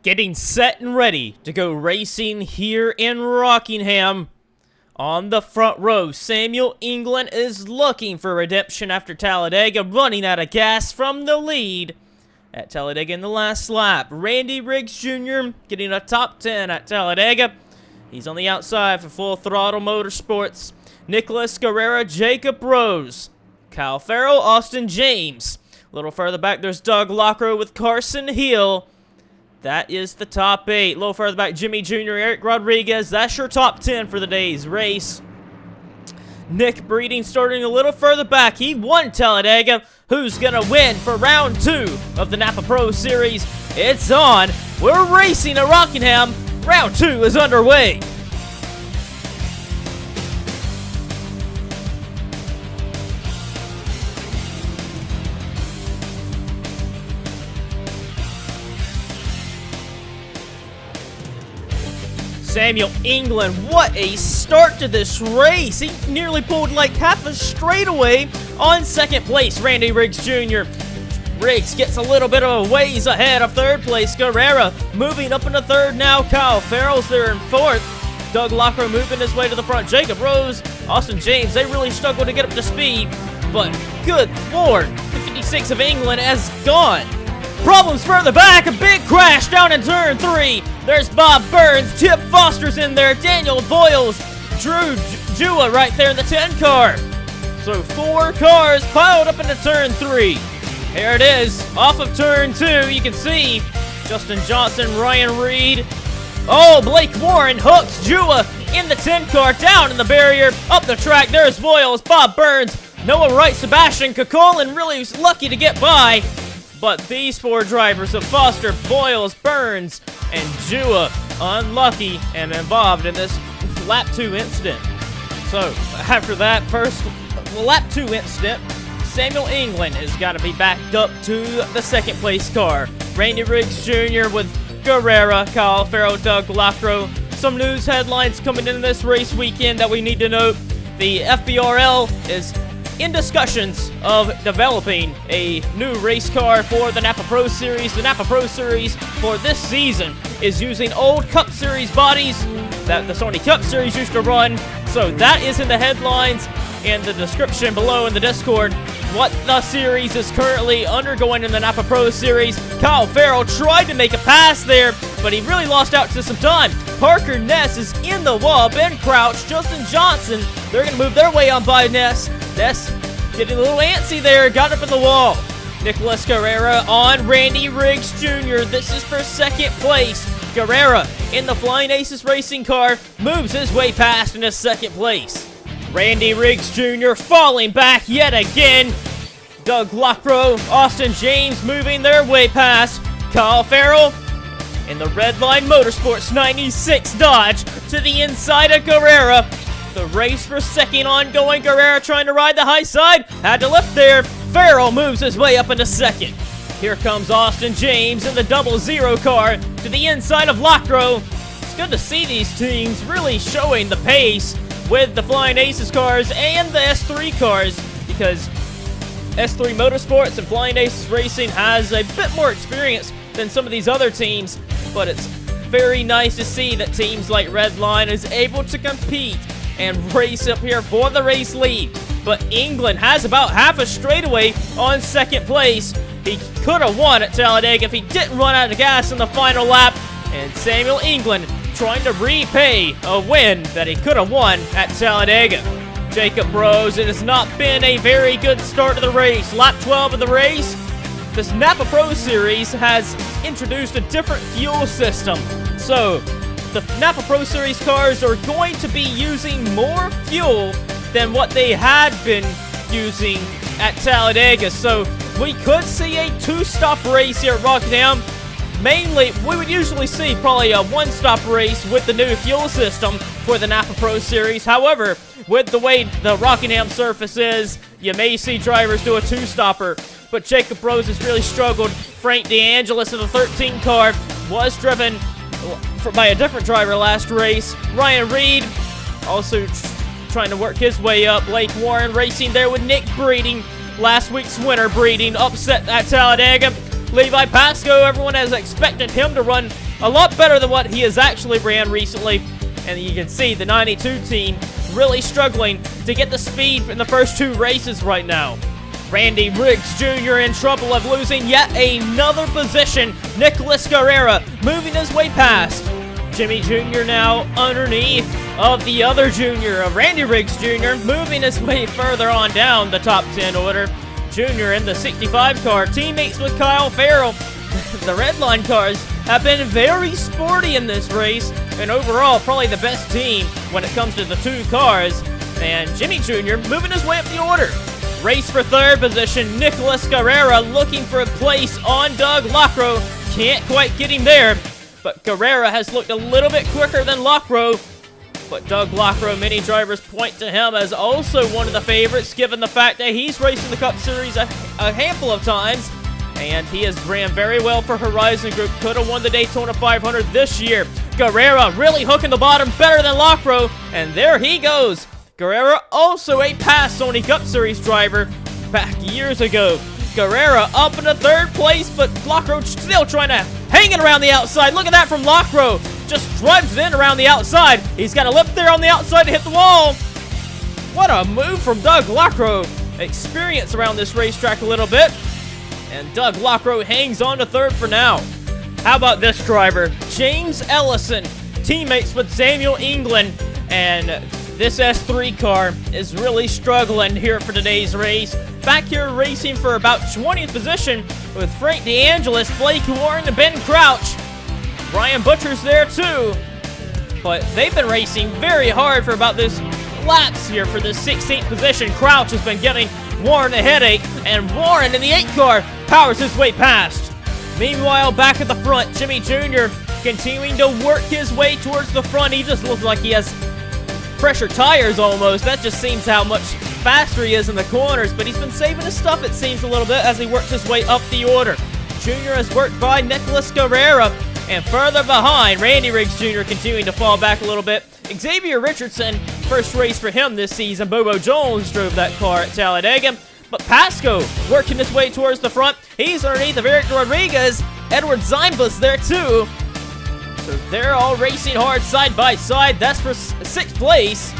getting set and ready to go racing here in Rockingham. On the front row, Samuel England is looking for redemption after Talladega, running out of gas from the lead at Talladega in the last lap. Randy Riggs Jr. getting a top 10 at Talladega. He's on the outside for Full Throttle Motorsports. Nicholas Guerrera, Jacob Rose, Kyle Farrell, Austin James. A little further back, there's Doug Lockrow with Carson Hill. That is the top 8. A little further back, Jimmy Jr., Eric Rodriguez. That's your top 10 for the day's race. Nick Breeding starting a little further back. He won Talladega. Who's going to win for round 2 of the NAPA Pro Series? It's on. We're racing at Rockingham. Round 2 is underway. Samuel England, what a start to this race. He nearly pulled like half a straightaway on second place. Randy Riggs Jr. Riggs gets a little bit of a ways ahead of third place. Guerrera moving up into third now. Kyle Farrell's there in fourth. Doug Lockrow moving his way to the front. Jacob Rose, Austin James, they really struggled to get up to speed. But good Lord, the 56 of England has gone. Problems further back, a big crash down in turn 3. There's Bob Burns, Tip Foster's in there, Daniel Boyles, Drew Jua right there in the 10 car. So 4 cars piled up into turn 3. Here it is, off of turn 2, you can see Justin Johnson, Ryan Reed. Oh, Blake Warren hooks Jua in the 10 car, down in the barrier, up the track, there's Boyles, Bob Burns, Noah Wright, Sebastian Kokolin really was lucky to get by. But these 4 drivers of Foster, Boyles, Burns, and Jua unlucky and involved in this lap 2 incident. So after that first lap 2 incident, Samuel England has got to be backed up to the second place car. Randy Riggs Jr. with Guerrera, Kyle Farrell, Doug Lockrow. Some news headlines coming into this race weekend that we need to note. The FBRL is in discussions of developing a new race car for the NAPA Pro Series. The NAPA Pro Series for this season is using old Cup Series bodies that the Sony Cup Series used to run. So that is in the headlines and the description below in the Discord. What the series is currently undergoing in the NAPA Pro Series. Kyle Farrell tried to make a pass there, but he really lost out to some time. Parker Ness is in the wall. Ben Crouch, Justin Johnson, they're going to move their way on by Ness. Ness getting a little antsy there, got up in the wall. Nicholas Guerrera on Randy Riggs Jr. This is for second place. Guerrera in the Flying Aces racing car moves his way past into second place. Randy Riggs Jr. falling back yet again. Doug Lockrow, Austin James moving their way past. Kyle Farrell in the Redline Motorsports 96 Dodge to the inside of Guerrera. The race for second ongoing. Guerrera trying to ride the high side. Had to lift there. Farrell moves his way up into second. Here comes Austin James in the 00 car to the inside of Lockrow. It's good to see these teams really showing the pace with the Flying Aces cars and the S3 cars, because S3 Motorsports and Flying Aces Racing has a bit more experience than some of these other teams, but it's very nice to see that teams like Redline is able to compete and race up here for the race lead. But England has about half a straightaway on second place. He could have won at Talladega if he didn't run out of gas in the final lap. And Samuel England trying to repay a win that he could have won at Talladega. Jacob Rose, it has not been a very good start to the race. Lap 12 of the race. This NAPA Pro Series has introduced a different fuel system. So the NAPA Pro Series cars are going to be using more fuel than what they had been using at Talladega. So we could see a 2-stop race here at Rockingham. Mainly, we would usually see probably a 1-stop race with the new fuel system for the NAPA Pro Series. However, with the way the Rockingham surface is, you may see drivers do a 2-stopper. But Jacob Rose has really struggled. Frank DeAngelis in the 13 car was driven by a different driver last race. Ryan Reed also trying to work his way up. Blake Warren racing there with Nick Breeding. Last week's winner, Breeding, upset at Talladega. Levi Pascoe, everyone has expected him to run a lot better than what he has actually ran recently. And you can see the 92 team really struggling to get the speed in the first 2 races right now. Randy Riggs Jr. in trouble of losing yet another position. Nicholas Guerrera moving his way past. Jimmy Jr. now underneath of the other junior, Randy Riggs Jr. moving his way further on down the top 10 order. Junior in the 65 car, teammates with Kyle Farrell. The Redline cars have been very sporty in this race, and overall probably the best team when it comes to the 2 cars. And Jimmy Jr. moving his way up the order. Race for 3rd position, Nicholas Guerrera looking for a place on Doug Lockrow. Can't quite get him there, but Guerrera has looked a little bit quicker than Lockrow. But Doug Lockrow, many drivers point to him as also one of the favorites, given the fact that he's raced in the Cup Series a handful of times. And he has ran very well for Horizon Group. Could have won the Daytona 500 this year. Guerrera really hooking the bottom better than Lockrow. And there he goes. Guerrera also a past Sony Cup Series driver back years ago. Guerrera up in the 3rd place, but Lockrow still trying to hang it around the outside. Look at that from Lockrow. Just drives in around the outside. He's got a lip there on the outside to hit the wall. What a move from Doug Lockrow. Experience around this racetrack a little bit. And Doug Lockrow hangs on to 3rd for now. How about this driver? James Ellison, teammates with Samuel England. And this S3 car is really struggling here for today's race. Back here racing for about 20th position with Frank DeAngelis, Blake Warren, and Ben Crouch. Brian Butcher's there too. But they've been racing very hard for about this laps here for this 16th position. Crouch has been giving Warren a headache, and Warren in the 8 car powers his way past. Meanwhile, back at the front, Jimmy Jr. continuing to work his way towards the front. He just looks like he has pressure tires almost. That just seems how much faster he is in the corners, but he's been saving his stuff, it seems, a little bit as he works his way up the order. Junior has worked by Nicholas Guerrera, and further behind, Randy Riggs Jr. continuing to fall back a little bit. Xavier Richardson, first race for him this season. Bobo Jones drove that car at Talladega, but Pascoe working his way towards the front. He's underneath of Eric Rodriguez. Edward Zimba's there too. So they're all racing hard side by side. That's for 6th place.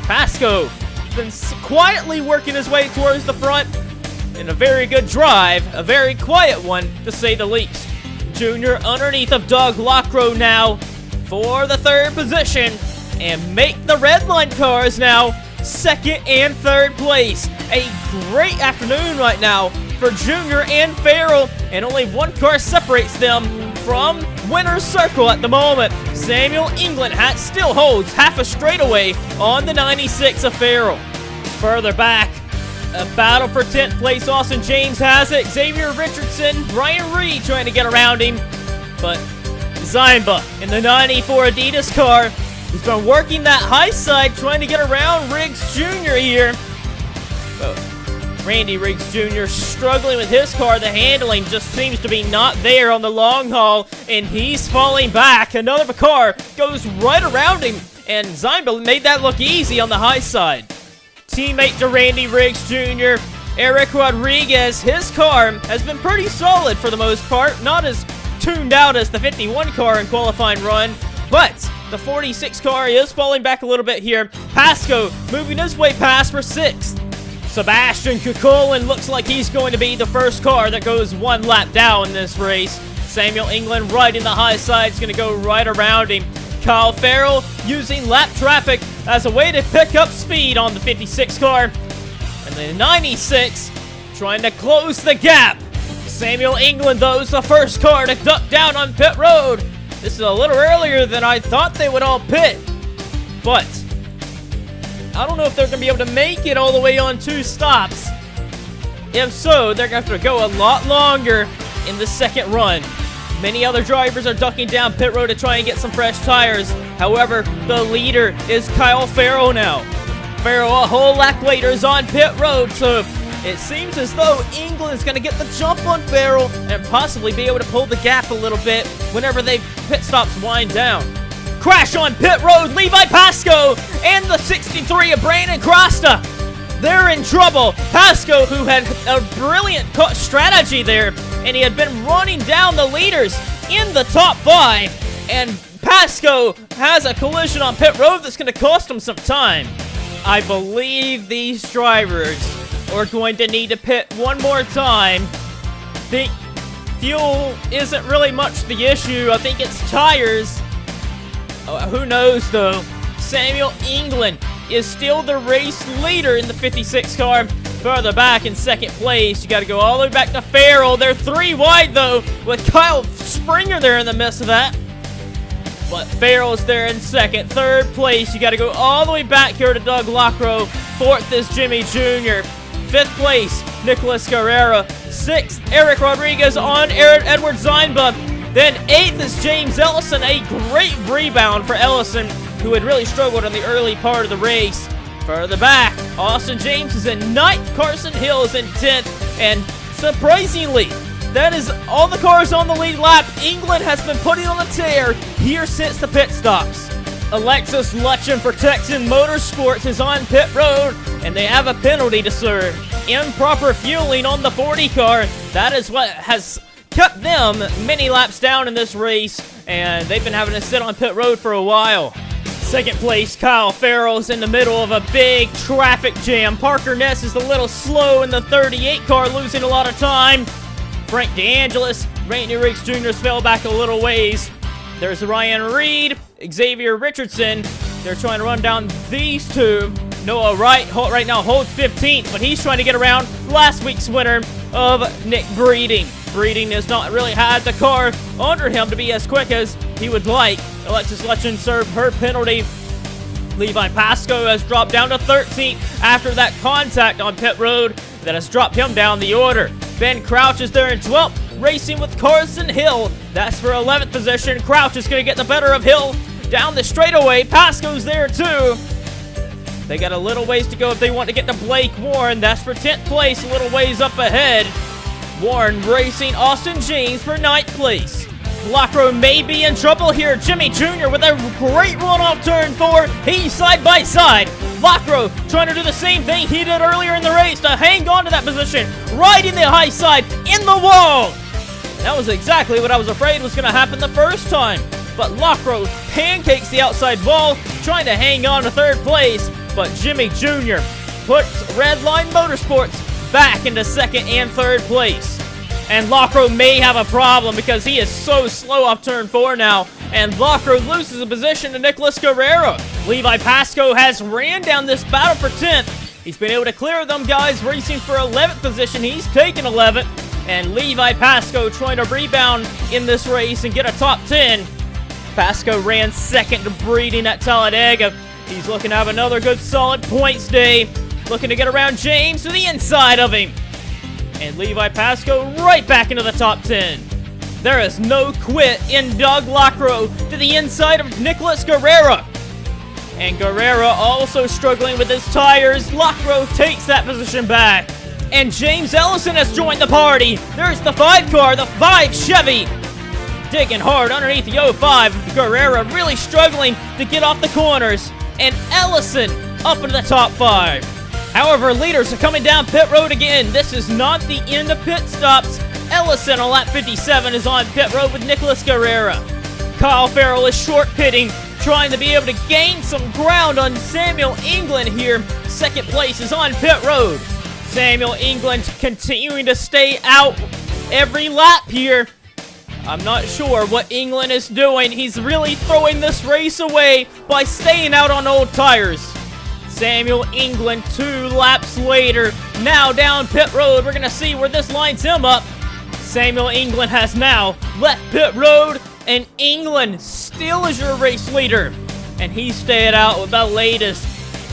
Pascoe been quietly working his way towards the front in a very good drive, a very quiet one to say the least. Junior underneath of Doug Lockrow now for the 3rd position, and make the Redline cars now 2nd and 3rd place. A great afternoon right now for Junior and Farrell, and only 1 car separates them from winner's circle at the moment. Samuel England still holds half a straightaway on the 96 of Farrell. Further back, a battle for 10th place. Austin James has it. Xavier Richardson, Brian Reed trying to get around him, but Zimba in the 94 Adidas car. He's been working that high side, trying to get around Riggs Jr. here. But Randy Riggs Jr. struggling with his car. The handling just seems to be not there on the long haul, and he's falling back. Another car goes right around him, and Zimba made that look easy on the high side. Teammate to Randy Riggs Jr., Eric Rodriguez, his car has been pretty solid for the most part. Not as tuned out as the 51 car in qualifying run, but the 46 car is falling back a little bit here. Pascoe moving his way past for 6th. Sebastian Kukulin looks like he's going to be the first car that goes 1 lap down in this race. Samuel England right in the high side is going to go right around him. Kyle Farrell using lap traffic as a way to pick up speed on the 56 car. And the 96 trying to close the gap. Samuel England, though, is the first car to duck down on pit road. This is a little earlier than I thought they would all pit. But I don't know if they're going to be able to make it all the way on 2 stops. If so, they're going to have to go a lot longer in the second run. Many other drivers are ducking down pit road to try and get some fresh tires. However, the leader is Kyle Farrell now. Farrell a whole lap later is on pit road, so it seems as though England is going to get the jump on Farrell and possibly be able to pull the gap a little bit whenever they pit stops wind down. Crash on pit road, Levi Pascoe and the 63 of Brandon Crosta. They're in trouble. Pascoe, who had a brilliant strategy there and he had been running down the leaders in the top 5, and Pasco has a collision on pit road that's going to cost him some time. I believe these drivers are going to need to pit one more time. I think fuel isn't really much the issue. I think it's tires. Who knows, though? Samuel England is still the race leader in the 56 car. Further back in second place, you got to go all the way back to Farrell. They're 3 wide, though, with Kyle Springer there in the midst of that. But Farrell's there in second. Third place, you got to go all the way back here to Doug Lockrow. Fourth is Jimmy Jr. Fifth place, Nicholas Guerrera. Sixth, Eric Rodriguez on Edward Zeinba. Then eighth is James Ellison. A great rebound for Ellison, who had really struggled in the early part of the race. Further back, Austin James is in ninth. Carson Hill is in 10th. And surprisingly, that is all the cars on the lead lap. England has been putting on a tear here since the pit stops. Alexis Lutchen for Texan Motorsports is on pit road, and they have a penalty to serve. Improper fueling on the 40 car. That is what has kept them many laps down in this race, and they've been having to sit on pit road for a while. Second place, Kyle Farrell is in the middle of a big traffic jam. Parker Ness is a little slow in the 38 car, losing a lot of time. Frank DeAngelis, Randy Riggs Jr. fell back a little ways. There's Ryan Reed, Xavier Richardson. They're trying to run down these two. Noah Wright right now holds 15th, but he's trying to get around last week's winner of Nick Breeding. Breeding has not really had the car under him to be as quick as he would like. Alexis Lutchen served her penalty. Levi Pasco has dropped down to 13th after that contact on pit road that has dropped him down the order. Ben Crouch is there in 12th, racing with Carson Hill. That's for 11th position. Crouch is going to get the better of Hill down the straightaway. Pasco's there too. They got a little ways to go if they want to get to Blake Warren. That's for 10th place, a little ways up ahead. Warren racing Austin James for 9th place. Lockrow may be in trouble here. Jimmy Jr. with a great run off turn 4. He's side by side. Lockrow trying to do the same thing he did earlier in the race to hang on to that position. Right in the high side, in the wall. That was exactly what I was afraid was going to happen the first time. But Lockrow pancakes the outside wall, trying to hang on to 3rd place. But Jimmy Jr. puts Redline Motorsports back into 2nd and 3rd place. And Lockrow may have a problem because he is so slow off turn 4 now. And Lockrow loses a position to Nicholas Guerrera. Levi Pasco has ran down this battle for 10th. He's been able to clear them guys racing for 11th position. He's taken 11th. And Levi Pasco trying to rebound in this race and get a top 10. Pasco ran 2nd to Breeding at Talladega. He's looking to have another good solid points day. Looking to get around James to the inside of him. And Levi Pasco right back into the top 10. There is no quit in Doug Lockrow to the inside of Nicholas Guerrera. And Guerrera also struggling with his tires. Lockrow takes that position back. And James Ellison has joined the party. There's the 5 car, the 5 Chevy. Digging hard underneath the 05. Guerrera really struggling to get off the corners. And Ellison up into the top 5. However, leaders are coming down pit road again. This is not the end of pit stops. Ellison on lap 57 is on pit road with Nicholas Guerrera. Kyle Farrell is short pitting, trying to be able to gain some ground on Samuel England here. 2nd place is on pit road. Samuel England continuing to stay out every lap here. I'm not sure what England is doing. He's really throwing this race away by staying out on old tires. Samuel England 2 laps later, now down pit road. We're going to see where this lines him up. Samuel England has now left pit road, and England still is your race leader. And he stayed out with the latest.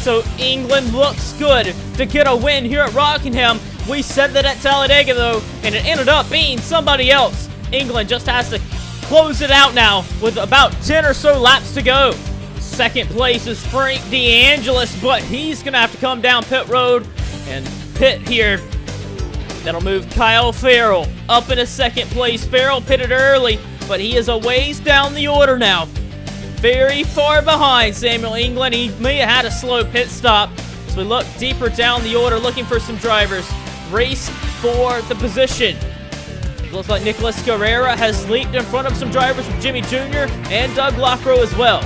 So England looks good to get a win here at Rockingham. We said that at Talladega, though, and it ended up being somebody else. England just has to close it out now with about 10 or so laps to go. 2nd place is Frank DeAngelis, but he's going to have to come down pit road and pit here. That'll move Kyle Farrell up into 2nd place. Farrell pitted early, but he is a ways down the order now. Very far behind Samuel England. He may have had a slow pit stop. As we look deeper down the order, looking for some drivers. Race for the position. Looks like Nicholas Guerrera has leaped in front of some drivers with Jimmy Jr. and Doug Lockrow as well.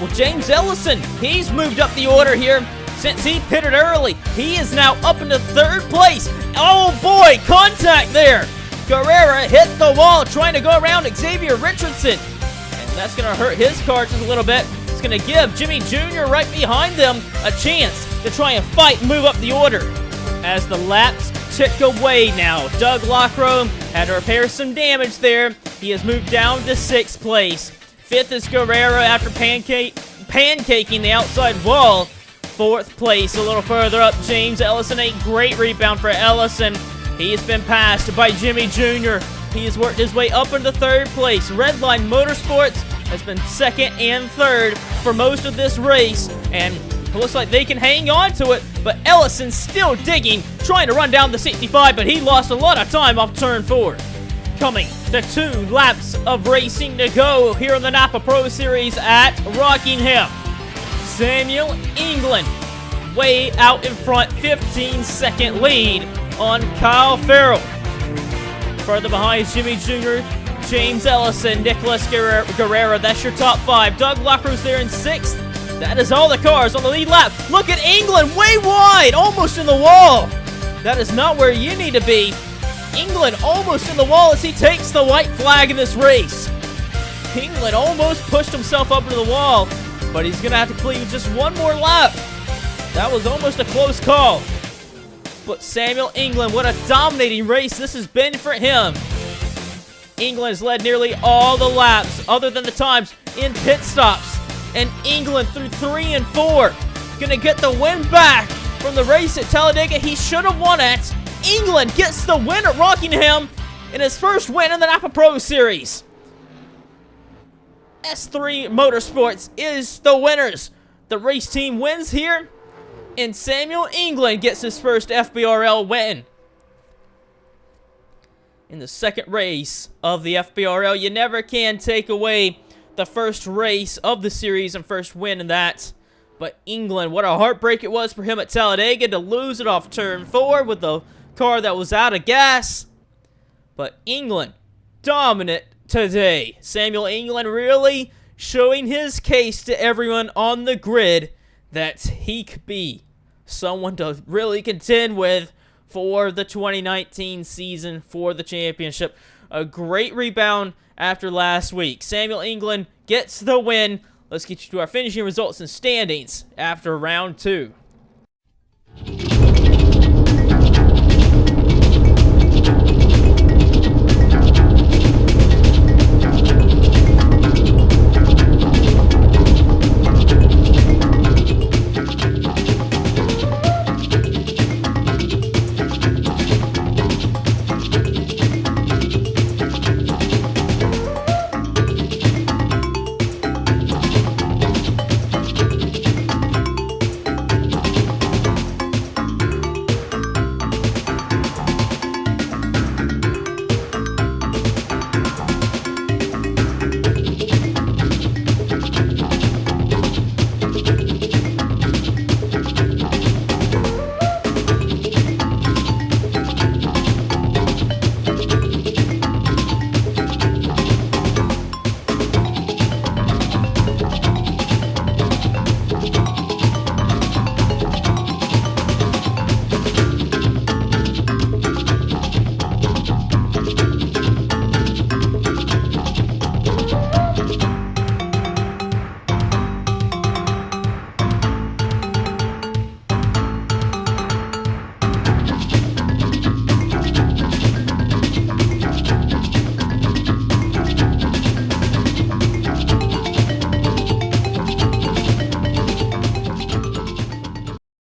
Well, James Ellison, he's moved up the order here since he pitted early. He is now up into 3rd place. Oh boy, contact there. Guerrera hit the wall trying to go around Xavier Richardson. And that's going to hurt his car just a little bit. It's going to give Jimmy Jr. right behind them a chance to try and fight and move up the order. As the laps tick away now, Doug Lockrow had to repair some damage there. He has moved down to 6th place. 5th is Guerrera after pancaking the outside wall. 4th place, a little further up, James Ellison. A great rebound for Ellison. He has been passed by Jimmy Jr. He has worked his way up into 3rd place. Redline Motorsports has been 2nd and 3rd for most of this race, and it looks like they can hang on to it, but Ellison's still digging, trying to run down the 65, but he lost a lot of time off turn 4. Coming to 2 laps of racing to go here in the NAPA Pro Series at Rockingham. Samuel England way out in front, 15-second lead on Kyle Farrell. Further behind is Jimmy Jr., James Ellison, Nicholas Guerrera. That's your top 5. Doug Lockrow's there in 6th. That is all the cars on the lead lap. Look at England, way wide, almost in the wall. That is not where you need to be. England almost in the wall as he takes the white flag in this race. England almost pushed himself up into the wall, but he's going to have to complete just one more lap. That was almost a close call. But Samuel England, what a dominating race this has been for him. England has led nearly all the laps, other than the times in pit stops. And England through 3 and 4. Gonna get the win back from the race at Talladega he should have won at. England gets the win at Rockingham in his first win in the NAPA Pro Series. S3 Motorsports is the winners. The race team wins here, and Samuel England gets his first FBRL win. In the second race of the FBRL, you never can take away the first race of the series and first win in that. But England, what a heartbreak it was for him at Talladega to lose it off turn 4 with the car that was out of gas. But England, dominant today. Samuel England really showing his case to everyone on the grid that he could be someone to really contend with for the 2019 season for the championship. A great rebound after last week. Samuel England gets the win. Let's get you to our finishing results and standings after round 2.